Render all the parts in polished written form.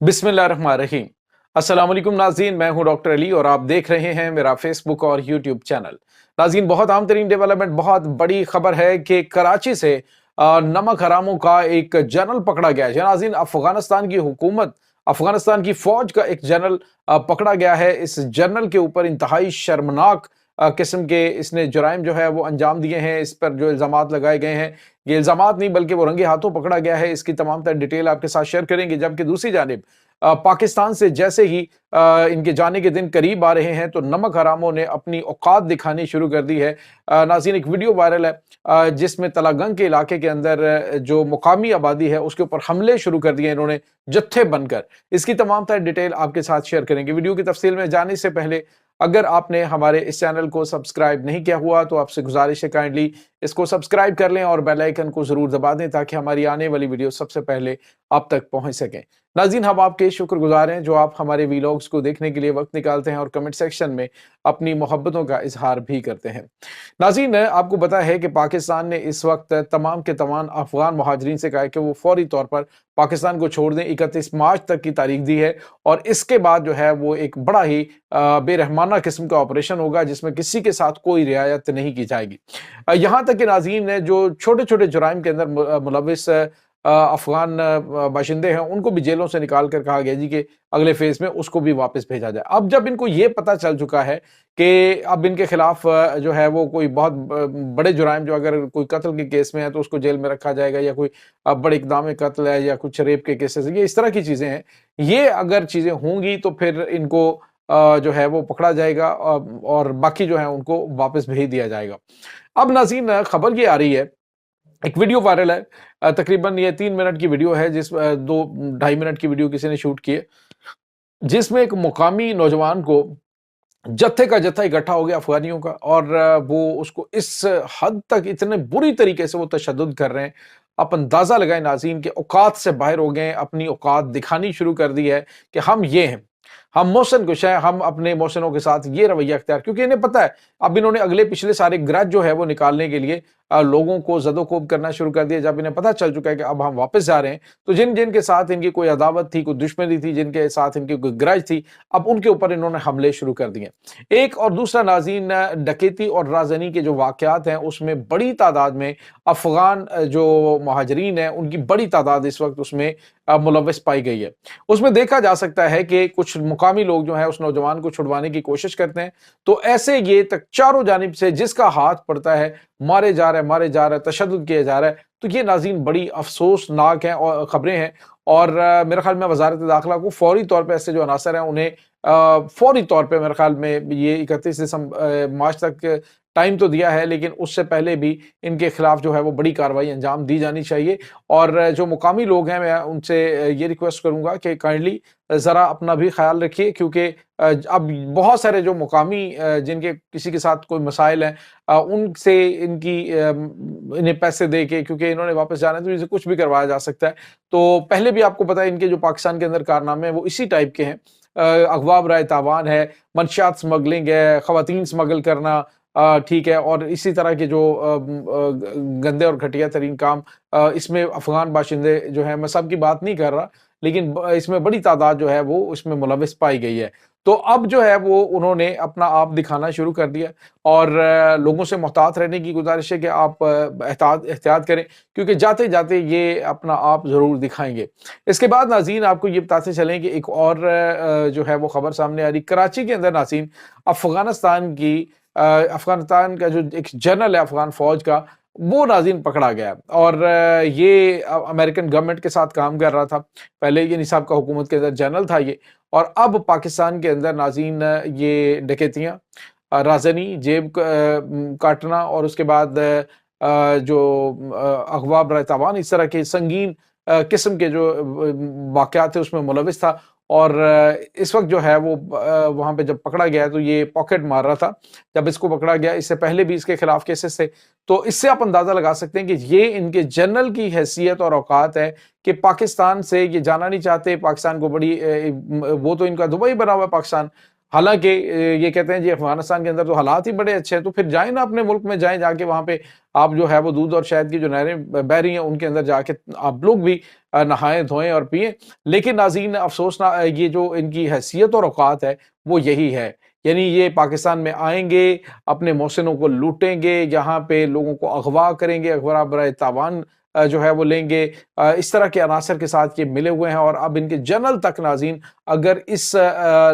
बिस्मिल्लाहिर्रहमानिर्रहीम। अस्सलाम वालेकुम नाज़रीन, मैं हूं डॉक्टर अली और आप देख रहे हैं मेरा फेसबुक और यूट्यूब चैनल। नाज़रीन, बहुत आम तरीन डेवलपमेंट, बहुत बड़ी खबर है कि कराची से नमक हरामों का एक जनरल पकड़ा गया है। नाज़रीन, अफगानिस्तान की हुकूमत, अफगानिस्तान की फौज का एक जनरल पकड़ा गया है। इस जनरल के ऊपर इंतहाई शर्मनाक किस्म के इसने जुराइम जो है वो अंजाम दिए हैं। इस पर जो इल्ज़ामात लगाए गए हैं, ये इल्ज़ामात नहीं बल्कि वो रंगे हाथों पकड़ा गया है। इसकी तमाम तर डिटेल आपके साथ शेयर करेंगे। जबकि दूसरी जानिब पाकिस्तान से जैसे ही इनके जाने के दिन करीब आ रहे हैं तो नमक हरामों ने अपनी औकात दिखानी शुरू कर दी है। नाज़रीन, एक वीडियो वायरल है जिसमें तलागंग के इलाके के अंदर जो मुकामी आबादी है उसके ऊपर हमले शुरू कर दिए इन्होंने जत्थे बनकर। इसकी तमाम तर डिटेल आपके साथ शेयर करेंगे। वीडियो की तफसील में जाने से पहले अगर आपने हमारे इस चैनल को सब्सक्राइब नहीं किया हुआ तो आपसे गुजारिश है काइंडली इसको सब्सक्राइब कर लें और बेल आइकन को जरूर दबा दें ताकि हमारी आने वाली वीडियो सबसे पहले आप तक पहुंच सकें। नाज़रीन, हम आपके शुक्रगुजार हैं जो आप हमारे वीलॉग्स को देखने के लिए वक्त निकालते हैं और कमेंट सेक्शन में अपनी मोहब्बतों का इजहार भी करते हैं। नाज़रीन, आपको पता है कि पाकिस्तान ने इस वक्त तमाम के तमाम अफगान महाजरीन से कहा है कि वो फौरी तौर पर पाकिस्तान को छोड़ दें। 31 मार्च तक की तारीख दी है और इसके बाद जो है वो एक बड़ा ही बेरहमाना किस्म का ऑपरेशन होगा जिसमें किसी के साथ कोई रियायत नहीं की जाएगी। यहाँ तक कि नाज़रीन ने जो छोटे छोटे जुराइम के अंदर मुलविस अफगान बाशिंदे हैं उनको भी जेलों से निकाल कर कहा गया जी कि अगले फेज में उसको भी वापस भेजा जाए। अब जब इनको ये पता चल चुका है कि अब इनके खिलाफ जो है वो कोई बहुत बड़े जुराइम, जो अगर कोई कत्ल के केस में है तो उसको जेल में रखा जाएगा, या कोई बड़े इकदाम कत्ल है या कुछ रेप के केसेस, ये इस तरह की चीजें हैं। ये अगर चीजें होंगी तो फिर इनको जो है वो पकड़ा जाएगा और बाकी जो है उनको वापस भेज दिया जाएगा। अब नाज़रीन, खबर ये आ रही है, एक वीडियो वायरल है, तकरीबन ये 3 मिनट की वीडियो है, जिस 2 ढाई मिनट की वीडियो किसी ने शूट की है, जिसमें एक मुकामी नौजवान को जत्थे का जत्था इकट्ठा हो गया अफगानियों का और वो उसको इस हद तक इतने बुरी तरीके से वो तशद्दुद कर रहे हैं। आप अंदाजा लगाएं नाज़रीन के औकात से बाहर हो गए, अपनी औकात दिखानी शुरू कर दी है कि हम ये हैं, हम मोहसिन कुछ हैं, हम अपने मोहसिनों के साथ ये रवैया अख्तियार, क्योंकि इन्हें पता है अब इन्होंने अगले पिछले सारे ग्रज जो है वो निकालने के लिए लोगों को ज़दोकोब करना शुरू कर दिया। जब इन्हें पता चल चुका है कि अब हम वापस जा रहे हैं तो जिन जिन के साथ इनकी कोई अदावत थी, कोई दुश्मनी थी, जिनके साथ इनकी कोई ग्रज थी, अब उनके ऊपर इन्होंने हमले शुरू कर दिए। एक और दूसरा नाज़रीन, डकैती और राजनी के जो वाक़यात हैं उसमें बड़ी तादाद में अफ़गान जो महाजरीन हैं उनकी बड़ी तादाद इस वक्त उसमें मुलव्वस पाई गई है। उसमें देखा जा सकता है कि कुछ मुकामी लोग जो हैं उस नौजवान को छुड़वाने की कोशिश करते हैं तो ऐसे ये तक चारों जानिब से जिसका हाथ पड़ता है मारे जा रहे हैं, मारे जा रहे हैं, तशद्दुद किया जा रहा है। तो ये नाज़रीन बड़ी अफसोसनाक हैं और खबरें हैं और मेरे ख्याल में वज़ारत दाखिला को फौरी तौर पे ऐसे जो अनासर हैं उन्हें फौरी तौर पे मेरे ख्याल में ये 31 मार्च तक टाइम तो दिया है, लेकिन उससे पहले भी इनके खिलाफ जो है वो बड़ी कार्रवाई अंजाम दी जानी चाहिए। और जो मुकामी लोग हैं मैं उनसे ये रिक्वेस्ट करूंगा कि काइंडली ज़रा अपना भी ख्याल रखिए, क्योंकि अब बहुत सारे जो मुकामी जिनके किसी के साथ कोई मसाइल हैं उनसे इन्हें पैसे दे के, क्योंकि इन्होंने वापस जाना है तो इनसे कुछ भी करवाया जा सकता है। तो पहले भी आपको पता है इनके जो पाकिस्तान के अंदर कारनामे हैं वो इसी टाइप के हैं। अगवा बराए तावान है, मंशियात स्मगलिंग है, खवातीन स्मगल करना, ठीक है, और इसी तरह के जो गंदे और घटिया तरीन काम इसमें अफगान बाशिंदे जो हैं, मैं सब की बात नहीं कर रहा, लेकिन इसमें बड़ी तादाद जो है वो इसमें मुलविस पाई गई है। तो अब जो है वो उन्होंने अपना आप दिखाना शुरू कर दिया और लोगों से मुहतात रहने की गुजारिश है कि आप एहतियात करें, क्योंकि जाते जाते ये अपना आप जरूर दिखाएंगे। इसके बाद नाज़रीन आपको ये बताते चलें कि एक और जो है वो खबर सामने आ रही कराची के अंदर। नाज़रीन, अफगानिस्तान का जो एक जनरल है अफगान फौज का, वो नाज़रीन पकड़ा गया और ये अमेरिकन गवर्नमेंट के साथ काम कर रहा था। पहले ये निसाब का हुकूमत के अंदर जनरल था ये, और अब पाकिस्तान के अंदर नाज़रीन ये डकैतियाँ, राजनी, जेब काटना और उसके बाद जो अगवा बराए तावान, इस तरह के संगीन किस्म के जो वाक़यात थे उसमें मुलविस था। और इस वक्त जो है वो वहाँ पे जब पकड़ा गया तो ये पॉकेट मार रहा था जब इसको पकड़ा गया। इससे पहले भी इसके खिलाफ केसेस थे। तो इससे आप अंदाजा लगा सकते हैं कि ये इनके जनरल की हैसियत और औकात है कि पाकिस्तान से ये जाना नहीं चाहते। पाकिस्तान को बड़ी वो तो इनका दुबई बना हुआ है पाकिस्तान, حالانکہ یہ کہتے ہیں جی افغانستان کے اندر تو حالات ہی بڑے اچھے ہیں، تو پھر جائیں نا اپنے ملک میں جائیں، جا کے وہاں پہ آپ جو ہے وہ دودھ اور شہد کی جو نہریں بہ رہی ہیں ان کے اندر جا کے آپ لوگ بھی نہائیں دھوئیں اور پئیں۔ لیکن ناظرین افسوس یہ جو ان کی حیثیت اور اوقات ہے وہ یہی ہے، یعنی یہ پاکستان میں آئیں گے، اپنے محسنوں کو لوٹیں گے، یہاں پہ لوگوں کو اغوا کریں گے، اغوا برائے تاوان جو ہے وہ لیں گے، اس طرح کے عناصر کے ساتھ یہ ملے ہوئے ہیں، اور اب ان کے جنرل تک ناظرین اگر اس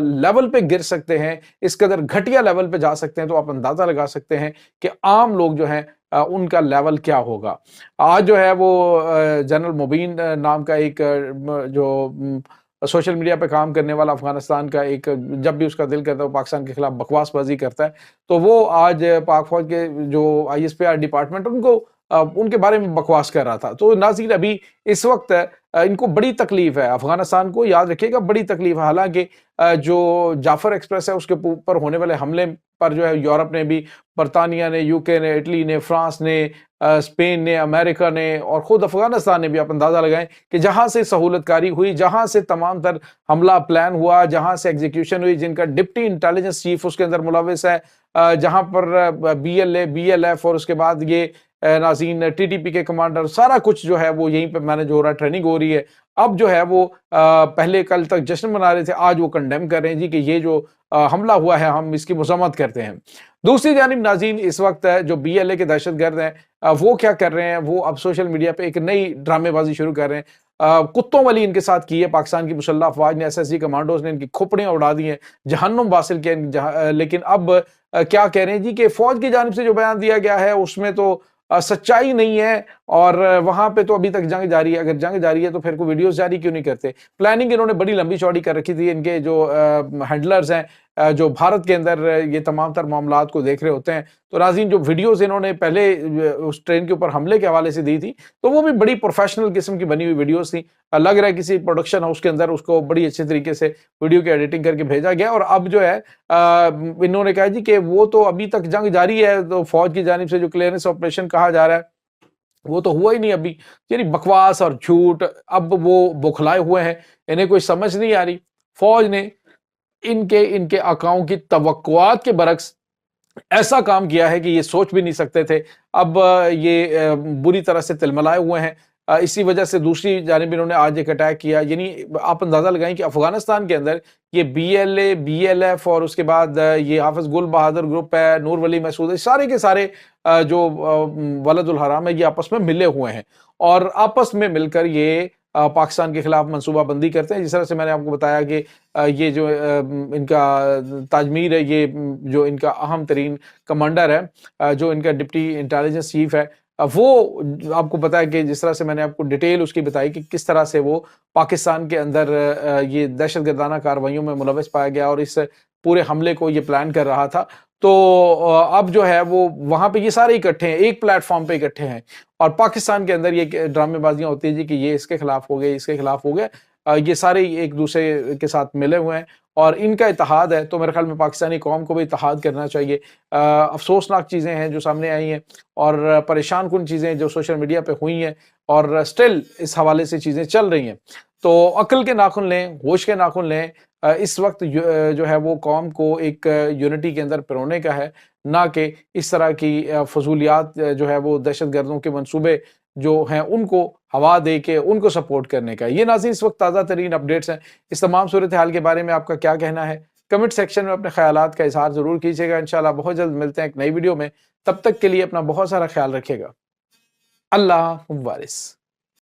لیول پہ گر سکتے ہیں، اس قدر گھٹیا لیول پہ جا سکتے ہیں، تو آپ اندازہ لگا سکتے ہیں کہ عام لوگ جو ہیں ان کا لیول کیا ہوگا۔ آج جو ہے وہ جنرل مبین نام کا ایک جو سوشل میڈیا پہ کام کرنے والا افغانستان کا ایک، جب بھی اس کا دل کرتا ہے وہ پاکستان کے خلاف بکواس بازی کرتا ہے، تو وہ آج پاک فوج کے جو ISPR ڈپارٹمنٹ ان کے بارے میں بکواس کر رہا تھا۔ تو ناظرین ابھی اس وقت ان کو بڑی تکلیف ہے، افغانستان کو یاد رکھیے گا بڑی تکلیف ہے، حالانکہ جو جعفر ایکسپریس ہے اس کے اوپر ہونے والے حملے پر جو ہے یورپ نے بھی، برطانیہ نے، UK نے، اٹلی نے، فرانس نے، اسپین نے، امریکہ نے اور خود افغانستان نے بھی، آپ اندازہ لگائیں کہ جہاں سے سہولت کاری ہوئی، جہاں سے تمام تر حملہ پلان ہوا، جہاں سے ایگزیکیوشن ہوئی، جن کا ڈپٹی انٹیلیجنس چیف اس کے اندر ملوث ہے، جہاں پر BLA BLF اور اس کے بعد یہ ناظرین TTP کے کمانڈر، سارا کچھ جو ہے وہ یہیں پہ مینج ہو رہا ہے، ٹریننگ ہو رہی ہے۔ اب جو ہے وہ پہلے کل تک جشن منا رہے تھے، آج وہ کنڈیم کر رہے ہیں جی کہ یہ جو حملہ ہوا ہے ہم اس کی مذمت کرتے ہیں۔ دوسری جانب ناظرین اس وقت جو BLA کے دہشت گرد ہیں وہ کیا کر رہے ہیں، وہ اب سوشل میڈیا پہ ایک نئی ڈرامے بازی شروع کر رہے ہیں، کتوں والی ان کے ساتھ کی ہے پاکستان کی مسلح افواج نے، SSG کمانڈوز نے ان کی کھوپڑیاں اڑا دی ہیں، جہنم واصل کیا، لیکن اب کیا کہہ رہے ہیں جی کہ فوج کی جانب سے جو بیان دیا گیا ہے اس میں تو سچائی نہیں ہے، اور وہاں پہ تو ابھی تک جنگ جاری ہے، اگر جنگ جاری ہے تو پھر کوئی ویڈیوز جاری کیوں نہیں کرتے؟ پلاننگ انہوں نے بڑی لمبی چوڑی کر رکھی تھی، ان کے جو ہینڈلرز ہیں جو بھارت کے اندر یہ تمام تر معاملات کو دیکھ رہے ہوتے ہیں، تو ناظرین جو ویڈیوز انہوں نے پہلے اس ٹرین کے اوپر حملے کے حوالے سے دی تھی تو وہ بھی بڑی پروفیشنل قسم کی بنی ہوئی ویڈیوز تھیں، لگ رہا ہے کسی پروڈکشن ہاؤس کے اندر اس کو بڑی اچھے طریقے سے ویڈیو کی ایڈیٹنگ کر کے بھیجا گیا، اور اب جو ہے انہوں نے کہا جی کہ وہ تو ابھی تک جنگ جاری ہے، تو فوج کی جانب سے جو کلیئرنس آپریشن کہا جا رہا ہے وہ تو ہوا ہی نہیں ابھی، یعنی بکواس اور جھوٹ۔ اب وہ بوکھلائے ہوئے ہیں، انہیں کوئی سمجھ نہیں آ رہی، فوج نے ان کے آقاؤں کی توقعات کے برعکس ایسا کام کیا ہے کہ یہ سوچ بھی نہیں سکتے تھے۔ اب یہ بری طرح سے تلملائے ہوئے ہیں، اسی وجہ سے دوسری جانب انہوں نے آج ایک اٹیک کیا، یعنی آپ اندازہ لگائیں کہ افغانستان کے اندر یہ BLA BLF اور اس کے بعد یہ حافظ گل بہادر گروپ ہے، نور ولی مسعود ہے، سارے کے سارے جو ولد الحرام ہے یہ آپس میں ملے ہوئے ہیں، اور آپس میں مل کر یہ پاکستان کے خلاف منصوبہ بندی کرتے ہیں۔ جس طرح سے میں نے آپ کو بتایا کہ یہ جو ان کا تاج میر ہے، یہ جو ان کا اہم ترین کمانڈر ہے، جو ان کا ڈپٹی انٹیلیجنس چیف ہے، وہ آپ کو پتا ہے کہ جس طرح سے میں نے آپ کو ڈیٹیل اس کی بتائی کہ کس طرح سے وہ پاکستان کے اندر یہ دہشت گردانہ کارروائیوں میں ملوث پایا گیا اور اس پورے حملے کو یہ پلان کر رہا تھا۔ تو اب جو ہے وہ وہاں پہ یہ سارے اکٹھے ہیں، ایک پلیٹ فارم پہ اکٹھے ہیں، اور پاکستان کے اندر یہ ڈرامے بازیاں ہوتی ہیں جی کہ یہ اس کے خلاف ہو گئے، اس کے خلاف ہو گئے، یہ سارے ایک دوسرے کے ساتھ ملے ہوئے ہیں اور ان کا اتحاد ہے۔ تو میرے خیال میں پاکستانی قوم کو بھی اتحاد کرنا چاہیے۔ افسوسناک چیزیں ہیں جو سامنے آئی ہیں اور پریشان کن چیزیں جو سوشل میڈیا پہ ہوئی ہیں، اور سٹل اس حوالے سے چیزیں چل رہی ہیں۔ تو عقل کے ناخن لیں، ہوش کے ناخن لیں، اس وقت جو ہے وہ قوم کو ایک یونٹی کے اندر پرونے کا ہے، نہ کہ اس طرح کی فضولیات جو ہے وہ دہشت گردوں کے منصوبے جو ہیں ان کو ہوا دے کے ان کو سپورٹ کرنے کا۔ یہ ناظرین اس وقت تازہ ترین اپڈیٹس ہیں، اس تمام صورتحال کے بارے میں آپ کا کیا کہنا ہے؟ کمنٹ سیکشن میں اپنے خیالات کا اظہار ضرور کیجیے گا۔ انشاءاللہ بہت جلد ملتے ہیں ایک نئی ویڈیو میں، تب تک کے لیے اپنا بہت سارا خیال رکھیے گا۔ اللہ حافظ۔